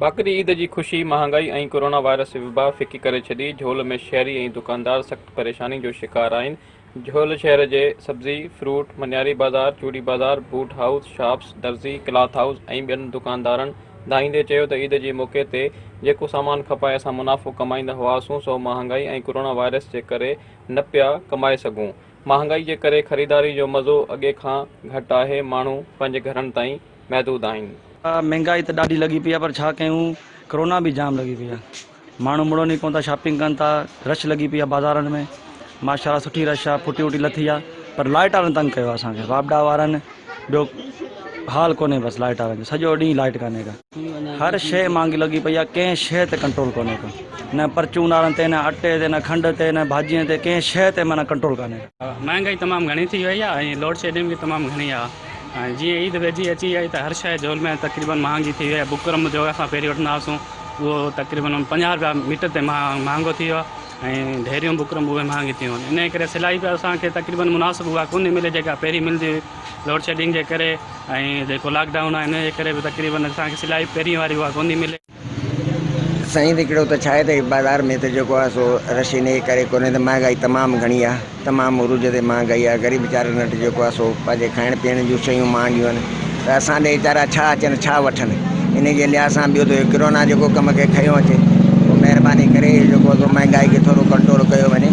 बाकरी ईद की खुशी महांगाई ऐं कोरोना वायरस वबा फिकी करे छॾी। झोल में शहरी ऐं दुकानदार सख़्त परेशानी जो शिकार आहिनि। झोल शहर जे सब्ज़ी फ्रूट मनियारी बाज़ार चूड़ी बाज़ार बूट हाउस शॉप्स दर्जी क्लॉथ हाउस ऐं ॿियनि दुकानदारनि धाईंदे चयो त ईद जे मौक़े ते जेको सामान खपाए असां मुनाफ़ो कमाईंदा हुआसीं सो महांगाई ऐं कोरोना वायरस जे करे न पिया कमाए सघूं। महांगाई जे करे ख़रीदारी जो मज़ो अॻे खां घटि आहे। माण्हू पंहिंजे घरनि ताईं महदूद आहिनि। महंगाई तो ॾाढी लगी पई है, पर छा कयूं, कोरोना भी जाम लगी पई है। माण्हू मुड़ो नहीं कोन था, शॉपिंग कनि था, रश लगी पई है बाज़ारनि में। माशाल्लाह सुठी रश आहे, फुटी वुटी लथी आहे, पर लाइट वारनि तंग कयो असांखे, वापडा वारनि। ॿियो हाल कोन्हे, बसि लाइट वारनि जो सॼो ॾींहुं लाइट कान्हे का। हर शइ महांगी लगी पई आहे, कंहिं शइ ते कंट्रोल कोन्हे को, न परचून वारनि ते, न अटे ते, न खंड ते, न भाॼीअ ते, कंहिं शइ ते माना कंट्रोल कान्हे। महंगाई तमामु घणी थी वई आहे ऐं लोड शेडिंग भी तमामु घणी आहे। जी ईद वेझी अची वई त हर शइ झोल में तक़रीबन महांगी थी वई आहे। बुकरम जो असां पहिरीं वठंदा हुआसीं उहो तक़रीबन 50 रुपया मीटर ते महांगो थी वियो आहे ऐं ढेरियूं बुकरम उहे महांगी थियूं आहिनि। इन करे सिलाई बि असांखे तक़रीबन मुनासिबु उहा कोन मिले जेका पहिरीं मिलंदी हुई। लोड शेडिंग जे करे ऐं जेको लॉकडाउन आहे इन जे करे बि तक़रीबन असांखे सिलाई पहिरीं वारी उहा कोन मिले। साईं हिकिड़ो त छा आहे त बाज़ार में त जेको आहे सो रश इन जे करे कोन्हे त महांगाई तमामु घणी आहे, तमामु उरूज ते महांगाई आहे। ग़रीब वीचारनि वटि जेको आहे सो पंहिंजे खाइण पीअण जूं शयूं महांगियूं आहिनि, त असां ॾे वीचारा छा अचनि छा वठनि। इन जे लिहाज़ सां ॿियो त कोरोना जेको कम खे खयो अचे, पोइ महिरबानी करे जेको महांगाई खे थोरो कंट्रोल कयो वञे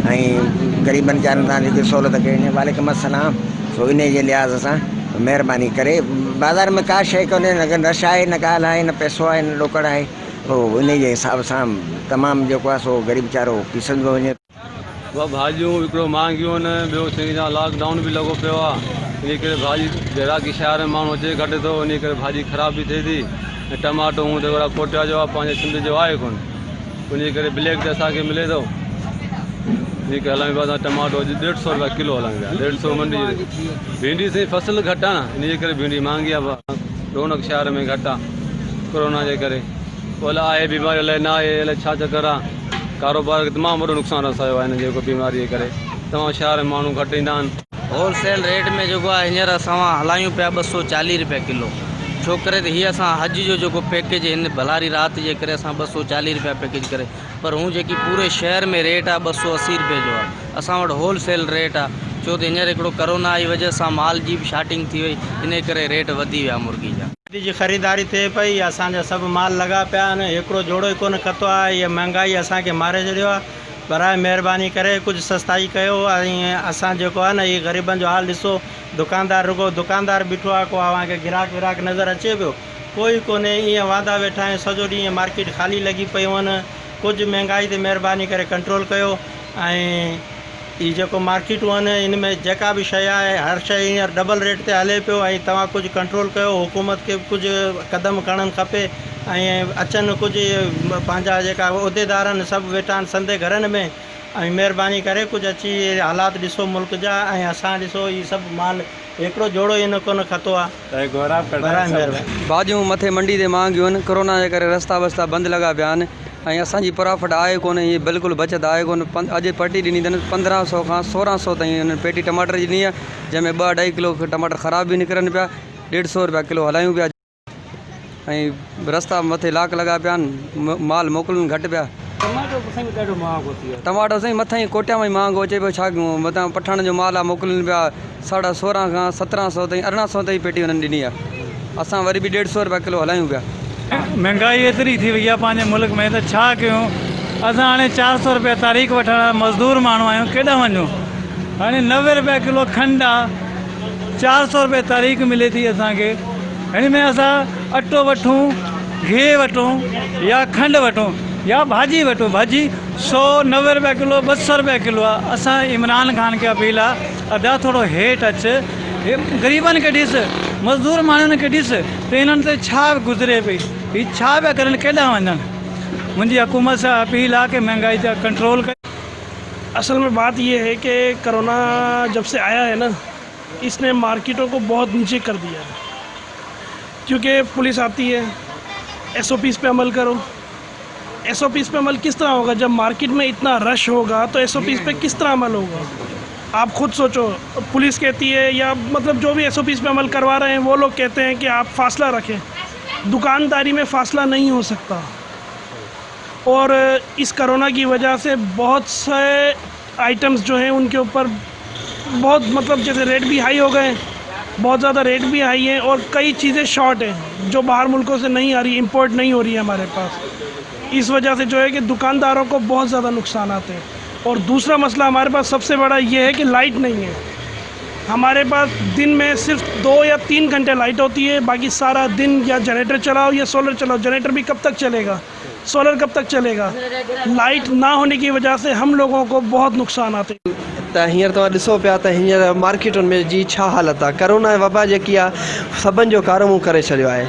ऐं ग़रीबनि वीचारनि सां जेकी सहूलियत कई वालेकुम अस्सलाम। सो इन जे लिहाज़ सां महिरबानी करे बाज़ार में का शइ कोन्हे, न रश आहे, न ॻाल्हि आहे, न पैसो आहे, न रोकड़ आहे। पोइ इन जे हिसाब सां तमामु जेको आहे सो ग़रीब वीचारो पीसंदो वञे। उहा भाॼियूं हिकिड़ो महांगियूं आहिनि, ॿियो सही सां लॉकडाउन बि लॻो पियो आहे। इन करे भाॼी ग्राहकी शहर में माण्हू अचे घटि थो, इन करे भाॼी ख़राब बि थिए थी। ऐं टमाटो हूं त अहिड़ा कोटिया जो आहे, पंहिंजे सिंध जो आहे कोन, उन करे ब्लैक ते असांखे मिले थो। इन करे हलायूं पिया टमाटो अॼु 150 रुपया किलो हलायूं पिया, 150 मंडी। भिंडी साईं फसल घटि आहे न, इन जे करे भिंडी महांगी आहे। रौनक शहर में घटि आहे कोरोना जे करे। पोइ आहे बीमारी अलाए न आहे, अलाए छा चकर आहे। कारोबार खे तमामु वॾो नुक़सानु रसायो आहे हिन जेको बीमारी जे करे। तमामु शहर में माण्हू घटि ईंदा आहिनि। होलसेल रेट में जेको आहे हींअर असां हलायूं पिया 240 रुपया किलो। छो करे त हीअ असां हज जो जेको पैकेज हिन भलारी राति जे करे असां 240 रुपया पैकेज करे, पर हूँ जेकी पूरे शहर में रेट आहे 280 रुपये जो आहे। असां वटि होलसेल रेट आहे, छो त हींअर हिकिड़ो कोरोना जी वजह सां माल जी बि शार्टिंग थी वई, इन करे रेट वधी विया मुर्गी जा। जी ख़रीदारी थिए पई, असांजा सभु माल लॻा पिया आहिनि, हिकिड़ो जोड़ो ई कोन खतो आहे। इहा महांगाई असांखे मारे छॾियो आहे। बराए महिरबानी करे कुझु सस्ताई कयो ऐं असां जेको आहे न इहे ग़रीबनि जो हाल ॾिसो। दुकानदार रुगो दुकानदार बीठो आहे, को अव्हांखे ग्राहक व्राहक नज़र अचे पियो कोई कोन्हे। ईअं वांदा वेठा आहियूं, सॼो ॾींहुं मार्केट ख़ाली लॻी पियूं आहिनि। कुझु महांगाई ते महिरबानी करे कंट्रोल कयो ऐं ये जेको मार्केटूं आहिनि इन में जेका भी शइ आहे हर शइ हींअर डबल रेट ते हले पियो ऐं तव्हां कुझु कंट्रोल कयो। हुकूमत खे कुझु क़दम खणणु खपे ऐं अचनि कुझु पंहिंजा जेका उहिदेदार आहिनि सभु वेठा आहिनि संदे घरनि में, ऐं महिरबानी करे कुझु अची हालात ॾिसो मुल्क जा ऐं असां ॾिसो इहे सभु माल हिकिड़ो जोड़ो ई न कोन खतो आहे। भाॼियूं मथे मंडी ते महांगियूं आहिनि, कोरोना जे करे रस्ता वस्ता बंदि लॻा पिया आहिनि ऐं असांजी प्रॉफिट आहे कोन, इहे बिल्कुलु बचत आहे कोन। अॼु पटी ॾिनी अथनि 1500 खां 1600 ताईं हिन पेटी टमाटर जी ॾिनी आहे, जंहिंमें 2-2.5 किलो टमाटर ख़राब बि निकिरनि पिया। 150 रुपया किलो हलायूं पिया ऐं रस्ता मथे लाक लॻा पिया आहिनि, माल मोकिलनि घटि पिया। टमाटो साईं मथां ई कोटिया में ई महांगो अचे पियो, छा कयूं। मथां पठाण जो माल आहे, मोकिलनि पिया 16.5 खां 1700 ताईं 1800 ताईं पेटी हुननि ॾिनी आहे। असां वरी बि 150 रुपया किलो हलायूं पिया। महंगाई एतिरी थी वई आहे पंहिंजे मुल्क में त छा कयूं। असां हाणे 400 रुपया तारीख़ वठण मज़दूर माण्हू आहियूं, केॾां वञूं। हाणे 90 रुपया किलो खंड आहे, 400 रुपये तारीख़ मिले थी असांखे। हिन में असां अटो वठूं, गिहु वठूं या खंड वठूं या भाॼी वठूं। भाॼी 190 रुपया किलो, 200 रुपया किलो आहे। असां इमरान ख़ान खे अपील आहे, अदा थोरो हेठि अच, ग़रीबनि खे ॾिस, मज़दूर माण्हुनि खे ॾिस त इन्हनि ते छा गुज़रे पई, हीअ छा पिया करनि, केॾां वञनि। मुंहिंजी हुकूमत सां अपील आहे कि महंगाई जा कंट्रोल करे। असल में बात ये है कि कोरोना जब से आया है ना, इसने मार्केटों को बहुत नीचे कर दिया है। क्योंकि पुलिस आती है, SOPs पे अमल करो। SOPs पे अमल किस तरह होगा जब मार्केट में इतना रश होगा, तो SOPs पे किस तरह अमल होगा आप खुद सोचो। पुलिस कहती है या मतलब जो भी SOPs पे अमल करवा रहे हैं वो लोग कहते हैं कि आप फासला रखें, दुकानदारी में फासला नहीं हो सकता। और इस कोरोना की वजह से बहुत से आइटम्स जो हैं उनके ऊपर बहुत मतलब जैसे रेट भी हाई हो गए, बहुत ज़्यादा रेट भी हाई है, और कई चीज़ें शॉर्ट हैं जो बाहर मुल्कों से नहीं आ रही, इंपोर्ट नहीं हो रही है हमारे पास। इस वजह से जो है कि दुकानदारों को बहुत ज़्यादा नुकसान आते हैं। और दूसरा मसला हमारे पास सबसे बड़ा ये है कि लाइट नहीं है। हमारे पास दिन में सिर्फ 2 या 3 घंटे लाइट होती है, बाकी सारा दिन या जनरेटर चलाओ या सोलर चलाओ। जनरेटर भी कब तक चलेगा, सोलर कब तक चलेगा? लाइट ना होने की वजह से हम लोगों को बहुत नुकसान आते हैं। त हींअर तव्हां ॾिसो पिया त हींअर मार्केटुनि में जी छा हालत आहे। करोना जी वबा जेकी आहे सभिनि जो कारोबार करे छॾियो आहे।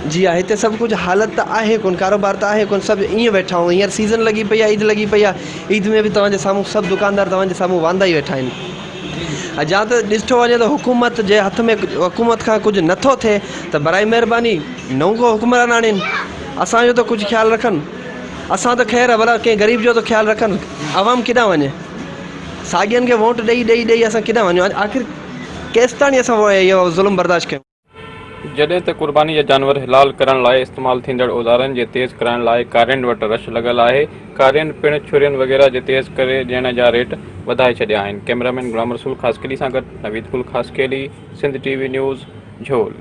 जी आहे हिते सभु कुझु हालत त आहे कोन, कारोबार त आहे कोन, सभु ईअं वेठा आहियूं। हींअर सीज़न लॻी पई आहे, ईद लॻी पई आहे। ईद में बि तव्हांजे साम्हूं सभु दुकानदार तव्हांजे साम्हूं वांदा ई वेठा आहिनि। या त ॾिठो वञे त हुकूमत जे हथ में, हुकूमत खां कुझु नथो थिए त बराए महिरबानी नओं को हुकुमरान आणनि, असांजो त कुझु ख़्यालु रखनि। असां त ख़ैर भला कंहिं ग़रीब जो त ख़्यालु रखनि, आवाम केॾांहुं वञे? साॻियनि खे वोट ॾेई असां केॾांहुं वञूं? आख़िर केसि ताईं असां इहो ज़ुल्म बर्दाश्त कयूं? जॾहिं त क़ुर्बानी जा जानवर हिलाल करण लाइ इस्तेमालु थींदड़ औज़ारनि जे तेज़ करण लाइ कारियुनि वटि रश लॻल आहे। कारियुनि पिणु छुरियुनि वग़ैरह जे तेज़ करे ॾियण जा रेट वधाए छॾिया आहिनि। कैमरामैन गुलाम रसूल ख़ासकेली सां गॾु नवीद गुल ख़ासकेली, सिंध TV न्यूज़, झोल।